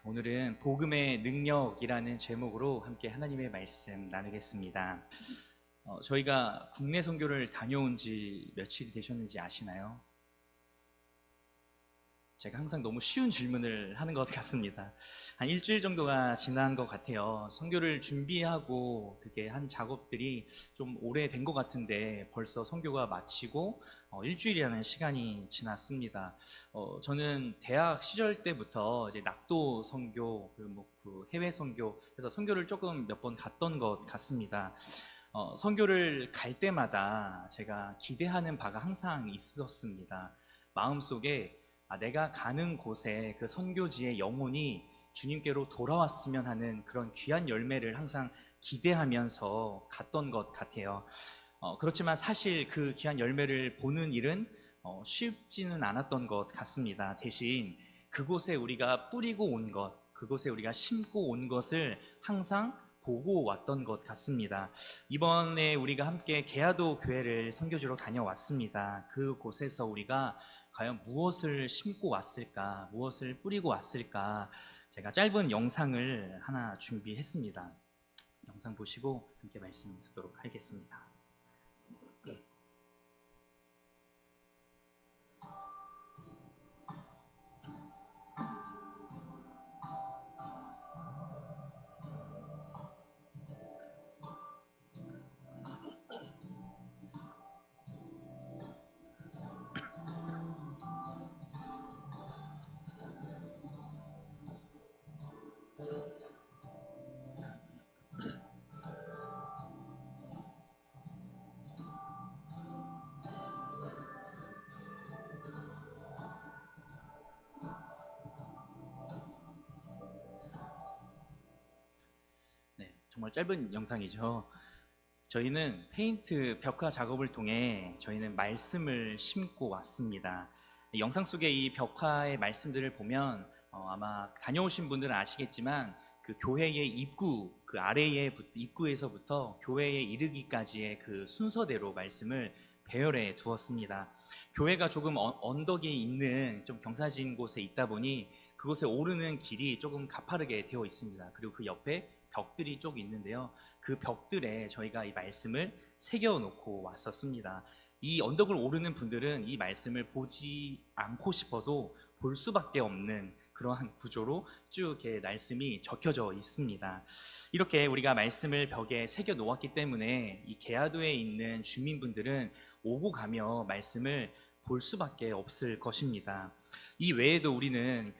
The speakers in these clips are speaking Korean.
오늘은 복음의 능력이라는 제목으로 함께 하나님의 말씀 나누겠습니다. 저희가 국내 선교를 다녀온 지 며칠이 되셨는지 아시나요? 제가 항상 너무 쉬운 질문을 하는 것 같습니다. 한 일주일 정도가 지난 것 같아요. 선교를 준비하고 그게 한 작업들이 좀 오래된 것 같은데 벌써 선교가 마치고 일주일이라는 시간이 지났습니다. 저는 대학 시절 때부터 이제 낙도 선교, 그 해외 선교, 그래서 선교를 조금 몇 번 갔던 것 같습니다. 선교를 갈 때마다 제가 기대하는 바가 항상 있었습니다. 마음속에 내가 가는 곳에 그 선교지의 영혼이 주님께로 돌아왔으면 하는 그런 귀한 열매를 항상 기대하면서 갔던 것 같아요. 그렇지만 사실 그 귀한 열매를 보는 일은 쉽지는 않았던 것 같습니다. 대신 그곳에 우리가 뿌리고 온 것, 그곳에 우리가 심고 온 것을 항상 보고 왔던 것 같습니다. 이번에 우리가 함께 계야도 교회를 선교지로 다녀왔습니다. 그곳에서 우리가 과연 무엇을 심고 왔을까, 무엇을 뿌리고 왔을까, 제가 짧은 영상을 하나 준비했습니다. 영상 보시고 함께 말씀 듣도록 하겠습니다. 네, 정말 짧은 영상이죠. 저희는 페인트 벽화 작업을 통해 저희는 말씀을 심고 왔습니다. 영상 속의 이 벽화의 말씀들을 보면 아마 다녀오신 분들은 아시겠지만 그 교회의 입구, 그 아래의 입구에서부터 교회에 이르기까지의 그 순서대로 말씀을 배열해 두었습니다. 교회가 조금 언덕에 있는 좀 경사진 곳에 있다 보니 그곳에 오르는 길이 조금 가파르게 되어 있습니다. 그리고 그 옆에 벽들이 쭉 있는데요. 그 벽들에 저희가 이 말씀을 새겨놓고 왔었습니다. 이 언덕을 오르는 분들은 이 말씀을 보지 않고 싶어도 볼 수밖에 없는 그러한 구조로 쭉 이렇게 말씀이 적혀져 있습니다. 이렇게 우리가 말씀을 벽에 새겨 놓았기 때문에 이 계야도에 있는 주민분들은 오고 가며 말씀을 볼 수밖에 없을 것입니다. 이 외에도 우리는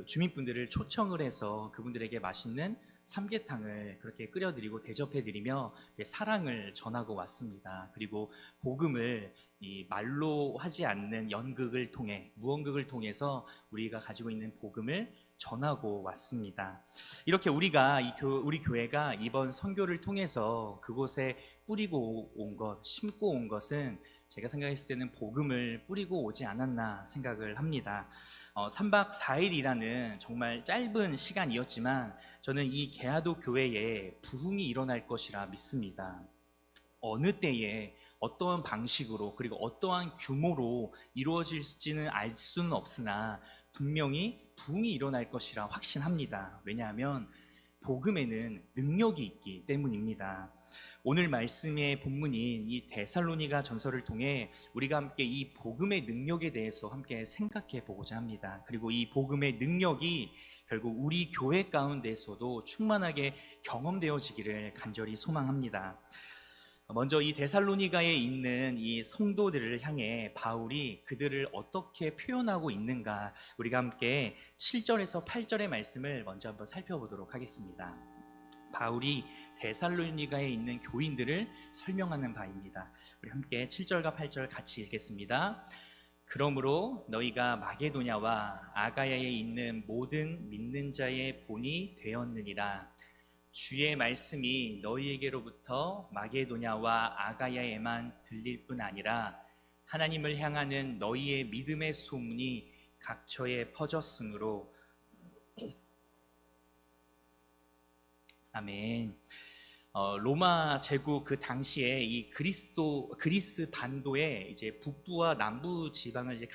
주민분들을 초청을 해서 그분들에게 맛있는 삼계탕을 그렇게 끓여드리고 대접해드리며 사랑을 전하고 왔습니다. 그리고 복음을 이 말로 하지 않는 연극을 통해, 무언극을 통해서 우리가 가지고 있는 복음을 전하고 왔습니다. 이렇게 우리가 우리 교회가 이번 선교를 통해서 그곳에 뿌리고 온 것, 심고 온 것은 제가 생각했을 때는 복음을 뿌리고 오지 않았나 생각을 합니다. 3박 4일이라는 정말 짧은 시간이었지만 저는 이 계야도 교회에 부흥이 일어날 것이라 믿습니다. 어느 때에 어떠한 방식으로 그리고 어떠한 규모로 이루어질지는 알 수는 없으나 분명히 부흥이 일어날 것이라 확신합니다. 왜냐하면 복음에는 능력이 있기 때문입니다. 오늘 말씀의 본문인 이 데살로니가 전서를 통해 우리가 함께 이 복음의 능력에 대해서 함께 생각해 보고자 합니다. 그리고 이 복음의 능력이 결국 우리 교회 가운데서도 충만하게 경험되어지기를 간절히 소망합니다. 먼저 이 데살로니가에 있는 이 성도들을 향해 바울이 그들을 어떻게 표현하고 있는가, 우리가 함께 7절에서 8절의 말씀을 먼저 한번 살펴보도록 하겠습니다. 바울이 데살로니가에 있는 교인들을 설명하는 바입니다. 우리 함께 7절과 8절 같이 읽겠습니다. 그러므로 너희가 마게도냐와 아가야에 있는 모든 믿는 자의 본이 되었느니라. 주의 말씀이 너희에게로부터 마게도냐와 아가야에만 들릴 뿐 아니라 하나님을 향하는 너희의 믿음의 소문이 각처에 퍼졌으므로. 아멘. 로마 제국 그 당시에 이 그리스 반도의 이제 북부와 남부 지방을 이제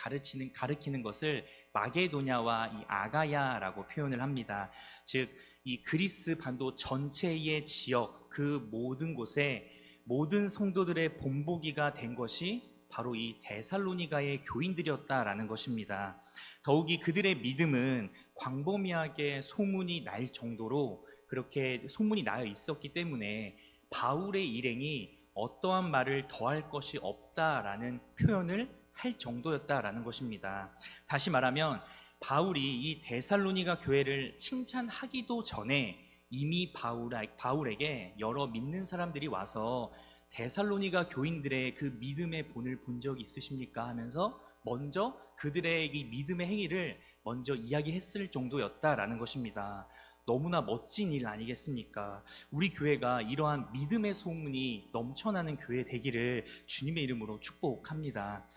가리키는 것을 마게도냐와 이 아가야라고 표현을 합니다. 즉, 이 그리스 반도 전체의 지역 그 모든 곳에 모든 성도들의 본보기가 된 것이 바로 이 데살로니가의 교인들이었다라는 것입니다. 더욱이 그들의 믿음은 광범위하게 소문이 날 정도로 그렇게 소문이 나여 있었기 때문에 바울의 일행이 어떠한 말을 더할 것이 없다라는 표현을 할 정도였다라는 것입니다. 다시 말하면 바울이 이 데살로니가 교회를 칭찬하기도 전에 이미 바울에게 여러 믿는 사람들이 와서 데살로니가 교인들의 그 믿음의 본을 본 적이 있으십니까? 하면서 먼저 그들의 이 믿음의 행위를 먼저 이야기했을 정도였다라는 것입니다. 너무나 멋진 일 아니겠습니까? 우리 교회가 이러한 믿음의 소문이 넘쳐나는 교회 되기를 주님의 이름으로 축복합니다.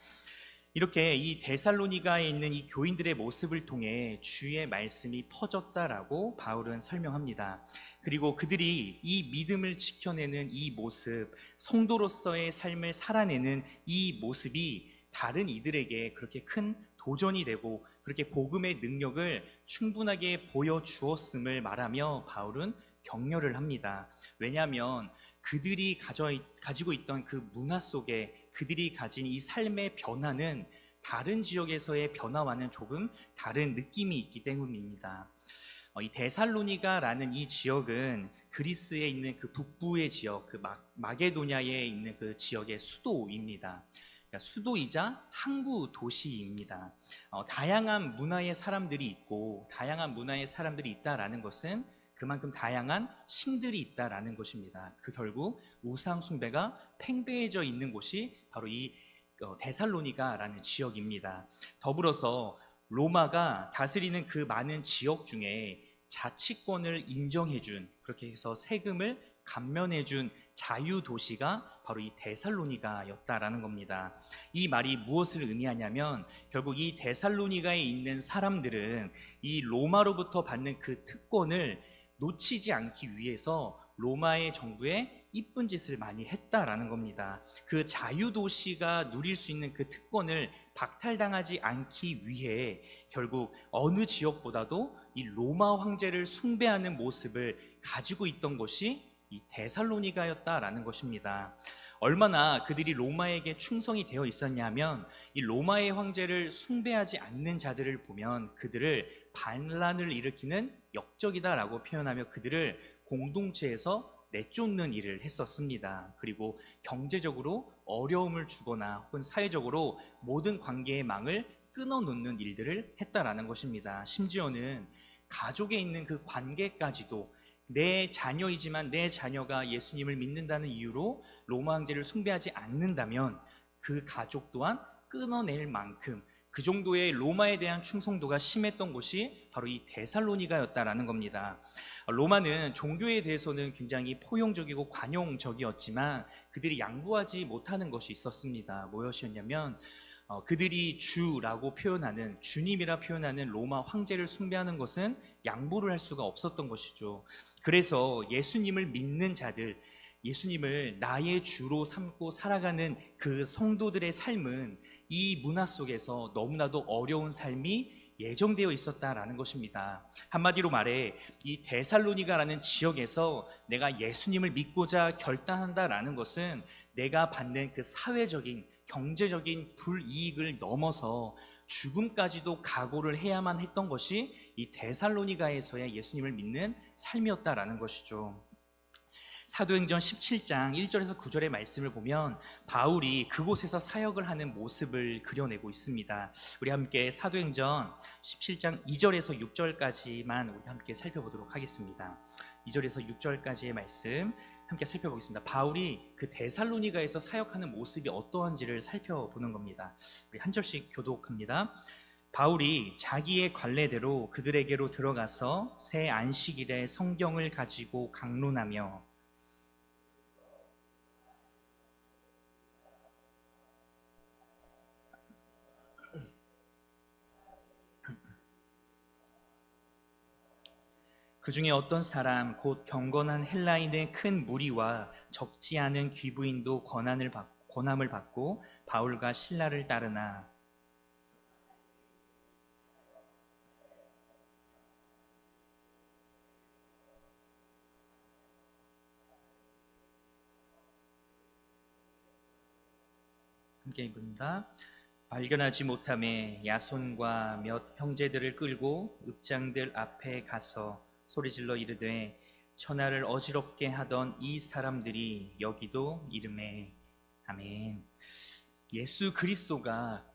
이렇게 이 데살로니가에 있는 이 교인들의 모습을 통해 주의 말씀이 퍼졌다라고 바울은 설명합니다. 그리고 그들이 이 믿음을 지켜내는 이 모습, 성도로서의 삶을 살아내는 이 모습이 다른 이들에게 그렇게 큰 도전이 되고 그렇게 복음의 능력을 충분하게 보여주었음을 말하며 바울은 격려를 합니다. 왜냐하면 그들이 가지고 있던 그 문화 속에 그들이 가진 이 삶의 변화는 다른 지역에서의 변화와는 조금 다른 느낌이 있기 때문입니다. 이 데살로니가라는 이 지역은 그리스에 있는 그 북부의 지역, 그 마게도냐에 있는 그 지역의 수도입니다. 그러니까 수도이자 항구 도시입니다. 다양한 문화의 사람들이 있고 다양한 문화의 사람들이 있다라는 것은 그만큼 다양한 신들이 있다라는 것입니다. 그 결국 우상 숭배가 팽배해져 있는 곳이 바로 이 데살로니가라는 지역입니다. 더불어서 로마가 다스리는 그 많은 지역 중에 자치권을 인정해준, 그렇게 해서 세금을 감면해준 자유도시가 바로 이 데살로니가였다라는 겁니다. 이 말이 무엇을 의미하냐면 결국 이 데살로니가에 있는 사람들은 이 로마로부터 받는 그 특권을 놓치지 않기 위해서 로마의 정부에 이쁜 짓을 많이 했다라는 겁니다. 그 자유도시가 누릴 수 있는 그 특권을 박탈당하지 않기 위해 결국 어느 지역보다도 이 로마 황제를 숭배하는 모습을 가지고 있던 것이 이 데살로니가였다라는 것입니다. 얼마나 그들이 로마에게 충성이 되어 있었냐면 이 로마의 황제를 숭배하지 않는 자들을 보면 그들을 반란을 일으키는 역적이다라고 표현하며 그들을 공동체에서 내쫓는 일을 했었습니다. 그리고 경제적으로 어려움을 주거나 혹은 사회적으로 모든 관계의 망을 끊어놓는 일들을 했다라는 것입니다. 심지어는 가족에 있는 그 관계까지도 내 자녀이지만 내 자녀가 예수님을 믿는다는 이유로 로마 황제를 숭배하지 않는다면 그 가족 또한 끊어낼 만큼 그 정도의 로마에 대한 충성도가 심했던 곳이 바로 이 데살로니가였다라는 겁니다. 로마는 종교에 대해서는 굉장히 포용적이고 관용적이었지만 그들이 양보하지 못하는 것이 있었습니다. 무엇이었냐면 그들이 주라고 표현하는, 주님이라 표현하는 로마 황제를 숭배하는 것은 양보를 할 수가 없었던 것이죠. 그래서 예수님을 믿는 자들, 예수님을 나의 주로 삼고 살아가는 그 성도들의 삶은 이 문화 속에서 너무나도 어려운 삶이 예정되어 있었다라는 것입니다. 한마디로 말해 이 데살로니가라는 지역에서 내가 예수님을 믿고자 결단한다라는 것은 내가 받는 그 사회적인 경제적인 불이익을 넘어서 죽음까지도 각오를 해야만 했던 것이 이 데살로니가에서의 예수님을 믿는 삶이었다라는 것이죠. 사도행전 17장 1절에서 9절의 말씀을 보면 바울이 그곳에서 사역을 하는 모습을 그려내고 있습니다. 우리 함께 사도행전 17장 2절에서 6절까지만 우리 함께 살펴보도록 하겠습니다. 2절에서 6절까지의 말씀 함께 살펴보겠습니다. 바울이 그 데살로니가에서 사역하는 모습이 어떠한지를 살펴보는 겁니다. 우리 한 절씩 교독합니다. 바울이 자기의 관례대로 그들에게로 들어가서 새 안식일에 성경을 가지고 강론하며 그 중에 어떤 사람 곧 경건한 헬라인의 큰 무리와 적지 않은 귀부인도 권함을 받고 바울과 실라를 따르나. 함께 읽습니다. 발견하지 못함에 야손과 몇 형제들을 끌고 읍장들 앞에 가서 소리질러 이르되 천하를 어지럽게 하던 이 사람들이 여기도 이름에. 아멘. 예수 그리스도가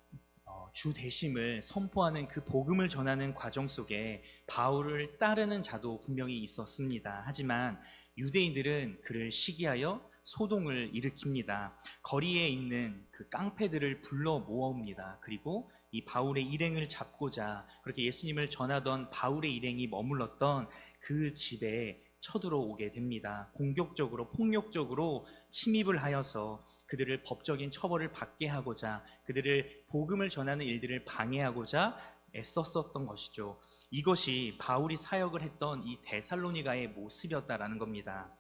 주 되심을 선포하는 그 복음을 전하는 과정 속에 바울을 따르는 자도 분명히 있었습니다. 하지만 유대인들은 그를 시기하여 소동을 일으킵니다. 거리에 있는 그 깡패들을 불러 모읍니다. 그리고 이 바울의 일행을 잡고자 그렇게 예수님을 전하던 바울의 일행이 머물렀던 그 집에 쳐들어오게 됩니다. 공격적으로 폭력적으로 침입을 하여서 그들을 법적인 처벌을 받게 하고자 그들을 복음을 전하는 일들을 방해하고자 애썼었던 것이죠. 이것이 바울이 사역을 했던 이 데살로니가의 모습이었다라는 겁니다.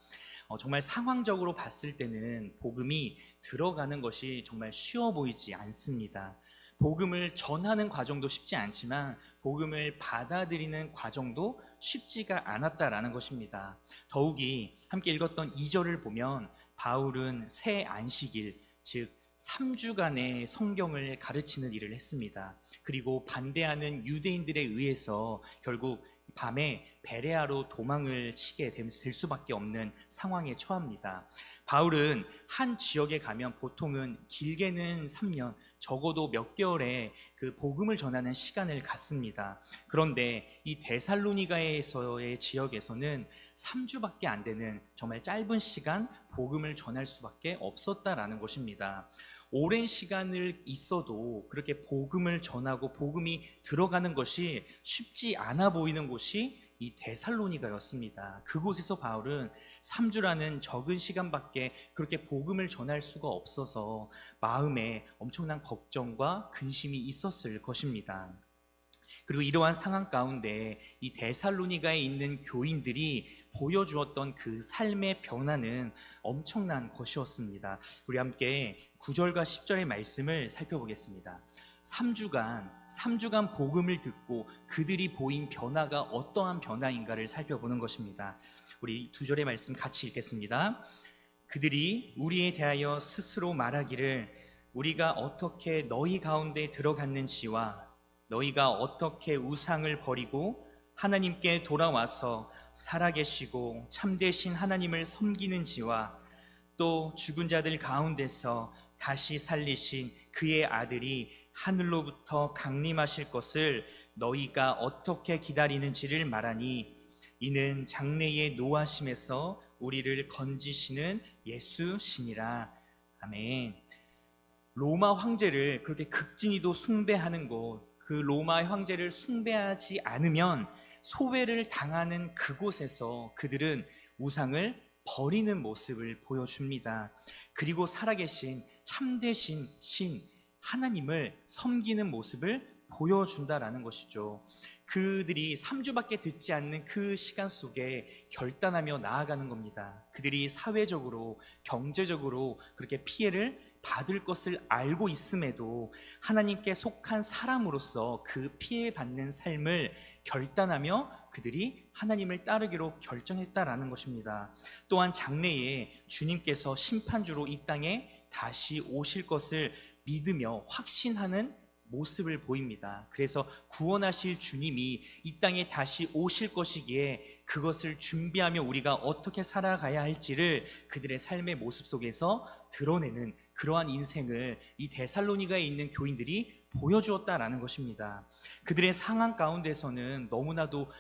정말 상황적으로 봤을 때는 복음이 들어가는 것이 정말 쉬워 보이지 않습니다. 복음을 전하는 과정도 쉽지 않지만 복음을 받아들이는 과정도 쉽지가 않았다라는 것입니다. 더욱이 함께 읽었던 2절을 보면 바울은 새 안식일, 즉 3주간의 성경을 가르치는 일을 했습니다. 그리고 반대하는 유대인들에 의해서 결국 밤에 베레아로 도망을 치게 될 수밖에 없는 상황에 처합니다. 바울은 한 지역에 가면 보통은 길게는 3년, 적어도 몇 개월의 그 복음을 전하는 시간을 갖습니다. 그런데 이 데살로니가에서의 지역에서는 3주밖에 안 되는 정말 짧은 시간 복음을 전할 수밖에 없었다라는 것입니다. 오랜 시간을 있어도 그렇게 복음을 전하고 복음이 들어가는 것이 쉽지 않아 보이는 곳이 이 데살로니가였습니다. 그곳에서 바울은 3주라는 적은 시간밖에 그렇게 복음을 전할 수가 없어서 마음에 엄청난 걱정과 근심이 있었을 것입니다. 그리고 이러한 상황 가운데 이 데살로니가에 있는 교인들이 보여주었던 그 삶의 변화는 엄청난 것이었습니다. 우리 함께 9절과 10절의 말씀을 살펴보겠습니다. 3주간 복음을 듣고 그들이 보인 변화가 어떠한 변화인가를 살펴보는 것입니다. 우리 2절의 말씀 같이 읽겠습니다. 그들이 우리에 대하여 스스로 말하기를 우리가 어떻게 너희 가운데 들어갔는지와 너희가 어떻게 우상을 버리고 하나님께 돌아와서 살아계시고 참되신 하나님을 섬기는지와 또 죽은 자들 가운데서 다시 살리신 그의 아들이 하늘로부터 강림하실 것을 너희가 어떻게 기다리는지를 말하니 이는 장래의 노하심에서 우리를 건지시는 예수시니라. 아멘. 로마 황제를 그렇게 극진히도 숭배하는 곳, 그 로마 황제를 숭배하지 않으면 소외를 당하는 그곳에서 그들은 우상을 버리는 모습을 보여줍니다. 그리고 살아계신 참되신 신 하나님을 섬기는 모습을 보여준다라는 것이죠. 그들이 3주밖에 듣지 않는 그 시간 속에 결단하며 나아가는 겁니다. 그들이 사회적으로 경제적으로 그렇게 피해를 받을 것을 알고 있음에도 하나님께 속한 사람으로서 그 피해받는 삶을 결단하며 그들이 하나님을 따르기로 결정했다라는 것입니다. 또한 장래에 주님께서 심판주로 이 땅에 다시 오실 것을 믿으며 확신하는 모습을 보입니다. 그래서 구원하실 주님이 이 땅에 다시 오실 것이기에 그것을 준비하며 우리가 어떻게 살아가야 할지를 그들의 삶의 모습 속에서 드러내는 그러한 인생을 이 데살로니가에 있는 교인들이 보여주었다라는 것입니다. 그들의 상황 가운데서는 너무나도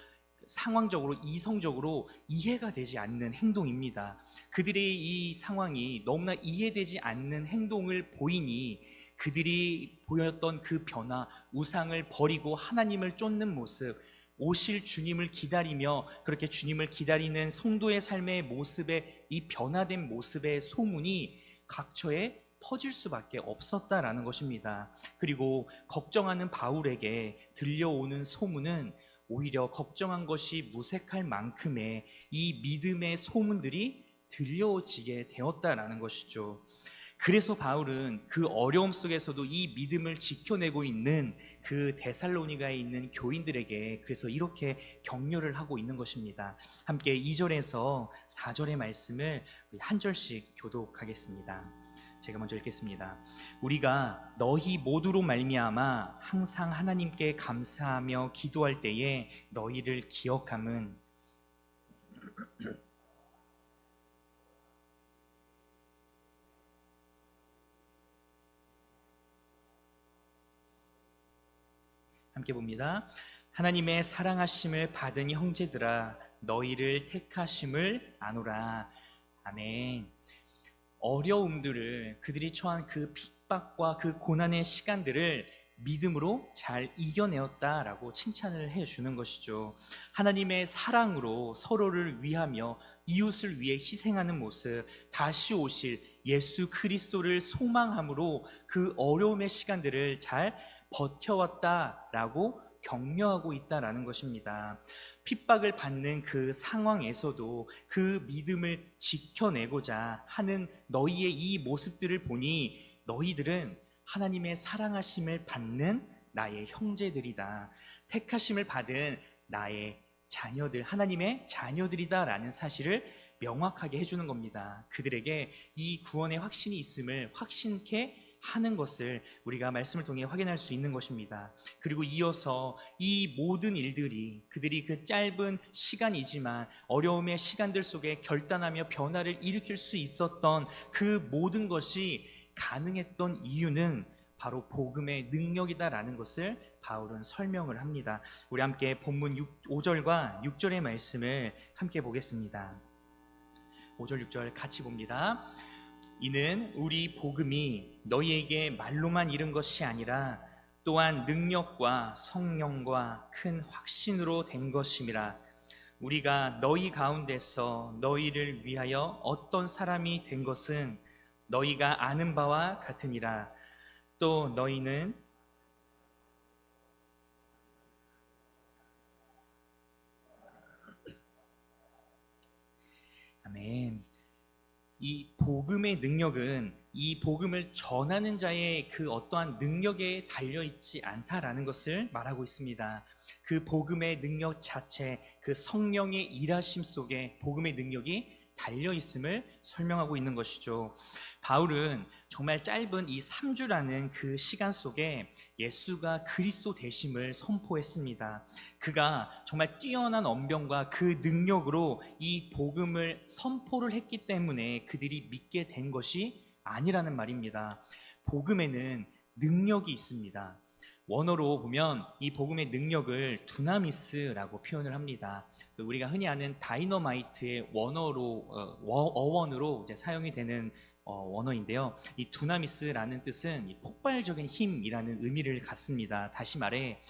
상황적으로 이성적으로 이해가 되지 않는 행동입니다. 그들의 이 상황이 너무나 이해되지 않는 행동을 보이니 그들이 보였던 그 변화, 우상을 버리고 하나님을 쫓는 모습, 오실 주님을 기다리며 그렇게 주님을 기다리는 성도의 삶의 모습의 이 변화된 모습의 소문이 각처에 퍼질 수밖에 없었다라는 것입니다. 그리고 걱정하는 바울에게 들려오는 소문은 오히려 걱정한 것이 무색할 만큼의 이 믿음의 소문들이 들려지게 되었다라는 것이죠. 그래서 바울은 그 어려움 속에서도 이 믿음을 지켜내고 있는 그 데살로니가에 있는 교인들에게 그래서 이렇게 격려를 하고 있는 것입니다. 함께 2절에서 4절의 말씀을 한 절씩 교독하겠습니다. 제가 먼저 읽겠습니다. 우리가 너희 모두로 말미암아 항상 하나님께 감사하며 기도할 때에 너희를 기억함은 함께 봅니다. 하나님의 사랑하심을 받은 형제들아 너희를 택하심을 아노라. 아멘. 어려움들을 그들이 처한 그 핍박과 그 고난의 시간들을 믿음으로 잘 이겨내었다라고 칭찬을 해주는 것이죠. 하나님의 사랑으로 서로를 위하며 이웃을 위해 희생하는 모습, 다시 오실 예수 그리스도를 소망함으로 그 어려움의 시간들을 잘 버텨왔다라고 격려하고 있다라는 것입니다. 핍박을 받는 그 상황에서도 그 믿음을 지켜내고자 하는 너희의 이 모습들을 보니 너희들은 하나님의 사랑하심을 받는 나의 형제들이다. 택하심을 받은 나의 자녀들, 하나님의 자녀들이다라는 사실을 명확하게 해주는 겁니다. 그들에게 이 구원의 확신이 있음을 확신케 하는 것을 우리가 말씀을 통해 확인할 수 있는 것입니다. 그리고 이어서 이 모든 일들이 그들이 그 짧은 시간이지만 어려움의 시간들 속에 결단하며 변화를 일으킬 수 있었던 그 모든 것이 가능했던 이유는 바로 복음의 능력이다라는 것을 바울은 설명을 합니다. 우리 함께 본문 5절과 6절의 말씀을 함께 보겠습니다. 5절 6절 같이 봅니다. 이는 우리 복음이 너희에게 말로만 이른 것이 아니라 또한 능력과 성령과 큰 확신으로 된 것임이라. 우리가 너희 가운데서 너희를 위하여 어떤 사람이 된 것은 너희가 아는 바와 같으니라. 또 너희는 아멘. 이 복음의 능력은 이 복음을 전하는 자의 그 어떠한 능력에 달려있지 않다라는 것을 말하고 있습니다. 그 복음의 능력 자체, 그 성령의 일하심 속에 복음의 능력이 달려있음을 설명하고 있는 것이죠. 바울은 정말 짧은 이 3주라는 그 시간 속에 예수가 그리스도 되심을 선포했습니다. 그가 정말 뛰어난 언변과 그 능력으로 이 복음을 선포를 했기 때문에 그들이 믿게 된 것이 아니라는 말입니다. 복음에는 능력이 있습니다. 원어로 보면 이 복음의 능력을 두나미스라고 표현을 합니다. 우리가 흔히 아는 다이너마이트의 어원으로 이제 사용이 되는 원어인데요. 이 두나미스라는 뜻은 이 폭발적인 힘이라는 의미를 갖습니다. 다시 말해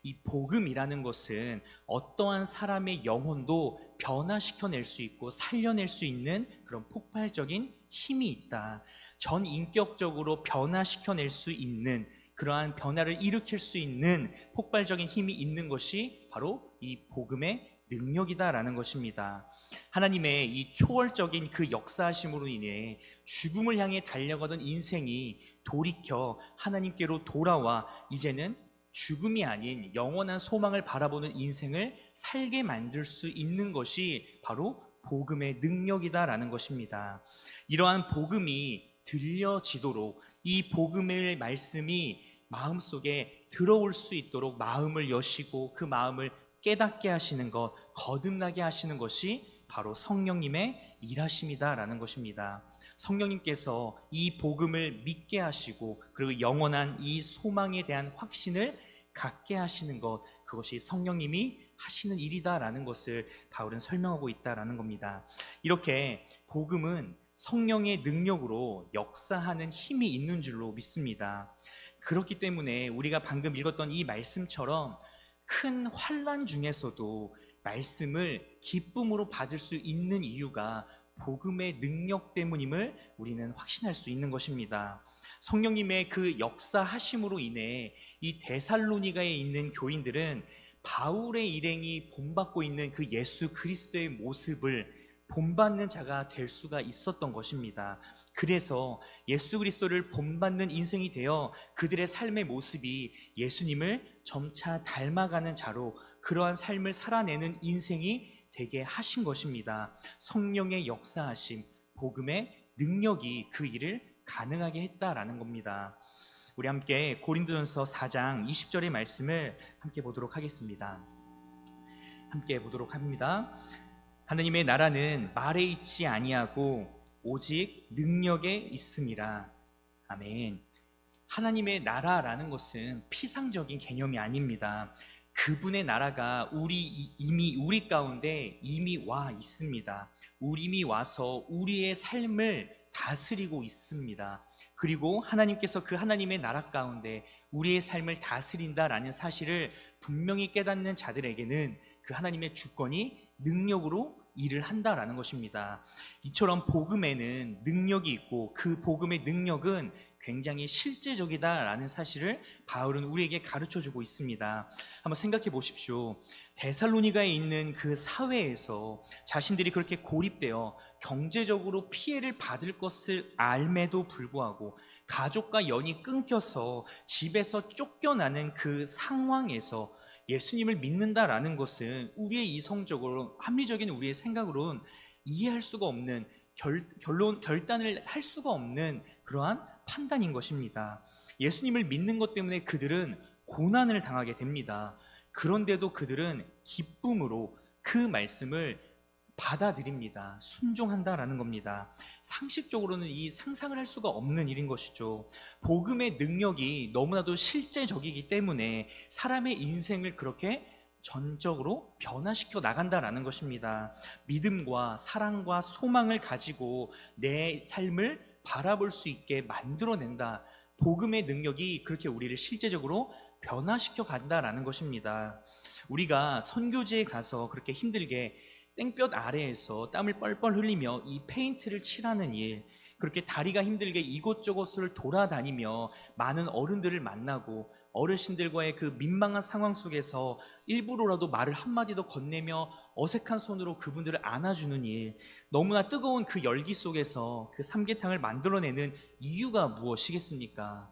이 복음이라는 것은 어떠한 사람의 영혼도 변화시켜낼 수 있고 살려낼 수 있는 그런 폭발적인 힘이 있다. 전 인격적으로 변화시켜낼 수 있는 그러한 변화를 일으킬 수 있는 폭발적인 힘이 있는 것이 바로 이 복음의 능력이다라는 것입니다. 하나님의 이 초월적인 그 역사하심으로 인해 죽음을 향해 달려가던 인생이 돌이켜 하나님께로 돌아와 이제는 죽음이 아닌 영원한 소망을 바라보는 인생을 살게 만들 수 있는 것이 바로 복음의 능력이다라는 것입니다. 이러한 복음이 들려지도록 이 복음의 말씀이 마음속에 들어올 수 있도록 마음을 여시고 그 마음을 깨닫게 하시는 것, 거듭나게 하시는 것이 바로 성령님의 일하심이다라는 것입니다. 성령님께서 이 복음을 믿게 하시고 그리고 영원한 이 소망에 대한 확신을 갖게 하시는 것, 그것이 성령님이 하시는 일이다라는 것을 바울은 설명하고 있다라는 겁니다. 이렇게 복음은 성령의 능력으로 역사하는 힘이 있는 줄로 믿습니다. 그렇기 때문에 우리가 방금 읽었던 이 말씀처럼 큰 환난 중에서도 말씀을 기쁨으로 받을 수 있는 이유가 복음의 능력 때문임을 우리는 확신할 수 있는 것입니다. 성령님의 그 역사하심으로 인해 이 데살로니가에 있는 교인들은 바울의 일행이 본받고 있는 그 예수 그리스도의 모습을 본받는 자가 될 수가 있었던 것입니다. 그래서 예수 그리스도를 본받는 인생이 되어 그들의 삶의 모습이 예수님을 점차 닮아가는 자로 그러한 삶을 살아내는 인생이 되게 하신 것입니다. 성령의 역사하심, 복음의 능력이 그 일을 가능하게 했다라는 겁니다. 우리 함께 고린도전서 4장 20절의 말씀을 함께 보도록 하겠습니다. 함께 보도록 합니다. 하나님의 나라는 말에 있지 아니하고 오직 능력에 있음이라. 아멘. 하나님의 나라라는 것은 피상적인 개념이 아닙니다. 그분의 나라가 이미 우리 가운데 이미 와 있습니다. 이미 와서 우리의 삶을 다스리고 있습니다. 그리고 하나님께서 그 하나님의 나라 가운데 우리의 삶을 다스린다라는 사실을 분명히 깨닫는 자들에게는 그 하나님의 주권이 능력으로 일을 한다라는 것입니다. 이처럼 복음에는 능력이 있고 그 복음의 능력은 굉장히 실제적이다라는 사실을 바울은 우리에게 가르쳐주고 있습니다. 한번 생각해 보십시오. 데살로니가에 있는 그 사회에서 자신들이 그렇게 고립되어 경제적으로 피해를 받을 것을 알매도 불구하고 가족과 연이 끊겨서 집에서 쫓겨나는 그 상황에서 예수님을 믿는다라는 것은 우리의 이성적으로 합리적인 우리의 생각으로는 이해할 수가 없는 결단을 할 수가 없는 그러한 판단인 것입니다. 예수님을 믿는 것 때문에 그들은 고난을 당하게 됩니다. 그런데도 그들은 기쁨으로 그 말씀을 받아들입니다. 순종한다라는 겁니다. 상식적으로는 이 상상을 할 수가 없는 일인 것이죠. 복음의 능력이 너무나도 실제적이기 때문에 사람의 인생을 그렇게 전적으로 변화시켜 나간다라는 것입니다. 믿음과 사랑과 소망을 가지고 내 삶을 바라볼 수 있게 만들어낸다. 복음의 능력이 그렇게 우리를 실제적으로 변화시켜 간다라는 것입니다. 우리가 선교지에 가서 그렇게 힘들게 땡볕 아래에서 땀을 뻘뻘 흘리며 이 페인트를 칠하는 일, 그렇게 다리가 힘들게 이곳저곳을 돌아다니며 많은 어른들을 만나고 어르신들과의 그 민망한 상황 속에서 일부러라도 말을 한마디도 건네며 어색한 손으로 그분들을 안아주는 일, 너무나 뜨거운 그 열기 속에서 그 삼계탕을 만들어내는 이유가 무엇이겠습니까?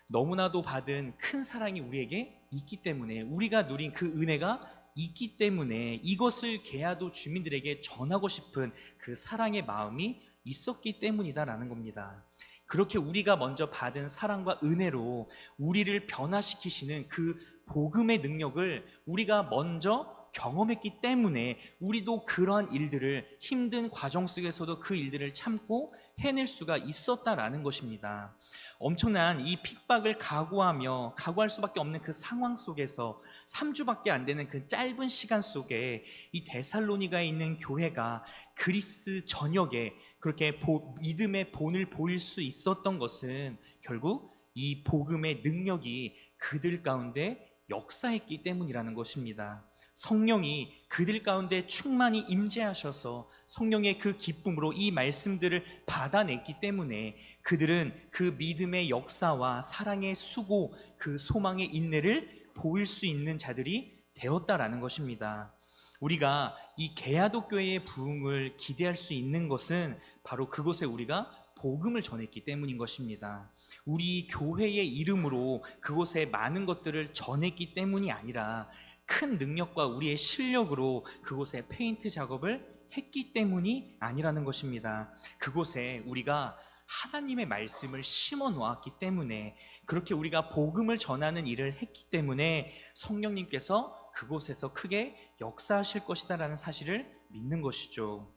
너무나도 받은 큰 사랑이 우리에게 있기 때문에, 우리가 누린 그 은혜가 있기 때문에 이것을 게하도 주민들에게 전하고 싶은 그 사랑의 마음이 있었기 때문이다라는 겁니다. 그렇게 우리가 먼저 받은 사랑과 은혜로 우리를 변화시키시는 그 복음의 능력을 우리가 먼저 경험했기 때문에 우리도 그러한 일들을, 힘든 과정 속에서도 그 일들을 참고 해낼 수가 있었다라는 것입니다. 엄청난 이 핍박을 각오할 수밖에 없는 그 상황 속에서 3주밖에 안 되는 그 짧은 시간 속에 이 데살로니가에 있는 교회가 그리스 전역에 그렇게 믿음의 본을 보일 수 있었던 것은 결국 이 복음의 능력이 그들 가운데 역사했기 때문이라는 것입니다. 성령이 그들 가운데 충만히 임재하셔서 성령의 그 기쁨으로 이 말씀들을 받아냈기 때문에 그들은 그 믿음의 역사와 사랑의 수고, 그 소망의 인내를 보일 수 있는 자들이 되었다라는 것입니다. 우리가 이 게하도 교회의 부흥을 기대할 수 있는 것은 바로 그곳에 우리가 복음을 전했기 때문인 것입니다. 우리 교회의 이름으로 그곳에 많은 것들을 전했기 때문이 아니라 큰 능력과 우리의 실력으로 그곳에 페인트 작업을 했기 때문이 아니라는 것입니다. 그곳에 우리가 하나님의 말씀을 심어 놓았기 때문에, 그렇게 우리가 복음을 전하는 일을 했기 때문에 성령님께서 그곳에서 크게 역사하실 것이다라는 사실을 믿는 것이죠.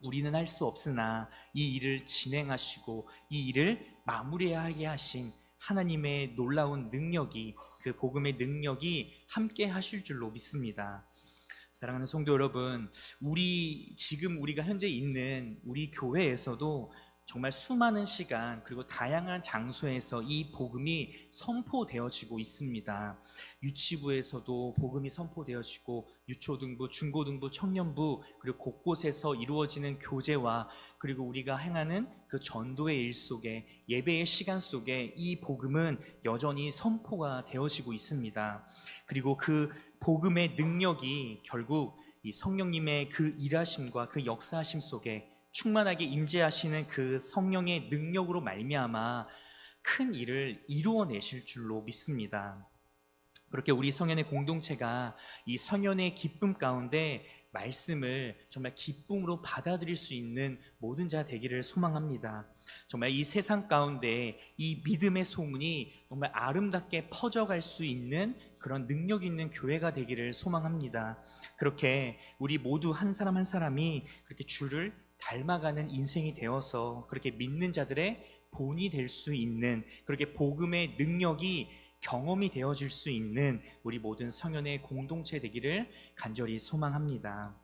우리는 할 수 없으나 이 일을 진행하시고 이 일을 마무리하게 하신 하나님의 놀라운 능력이, 그 복음의 능력이 함께 하실 줄로 믿습니다. 사랑하는 성도 여러분, 지금 우리가 현재 있는 우리 교회에서도 정말 수많은 시간 그리고 다양한 장소에서 이 복음이 선포되어지고 있습니다. 유치부에서도 복음이 선포되어지고 유초등부, 중고등부, 청년부 그리고 곳곳에서 이루어지는 교제와 그리고 우리가 행하는 그 전도의 일 속에 예배의 시간 속에 이 복음은 여전히 선포가 되어지고 있습니다. 그리고 그 복음의 능력이 결국 이 성령님의 그 일하심과 그 역사하심 속에 충만하게 임재하시는 그 성령의 능력으로 말미암아 큰 일을 이루어내실 줄로 믿습니다. 그렇게 우리 성현의 공동체가 이 성현의 기쁨 가운데 말씀을 정말 기쁨으로 받아들일 수 있는 모든 자 되기를 소망합니다. 정말 이 세상 가운데 이 믿음의 소문이 정말 아름답게 퍼져갈 수 있는 그런 능력 있는 교회가 되기를 소망합니다. 그렇게 우리 모두 한 사람 한 사람이 그렇게 주를 닮아가는 인생이 되어서 그렇게 믿는 자들의 본이 될 수 있는, 그렇게 복음의 능력이 경험이 되어질 수 있는 우리 모든 성현의 공동체 되기를 간절히 소망합니다.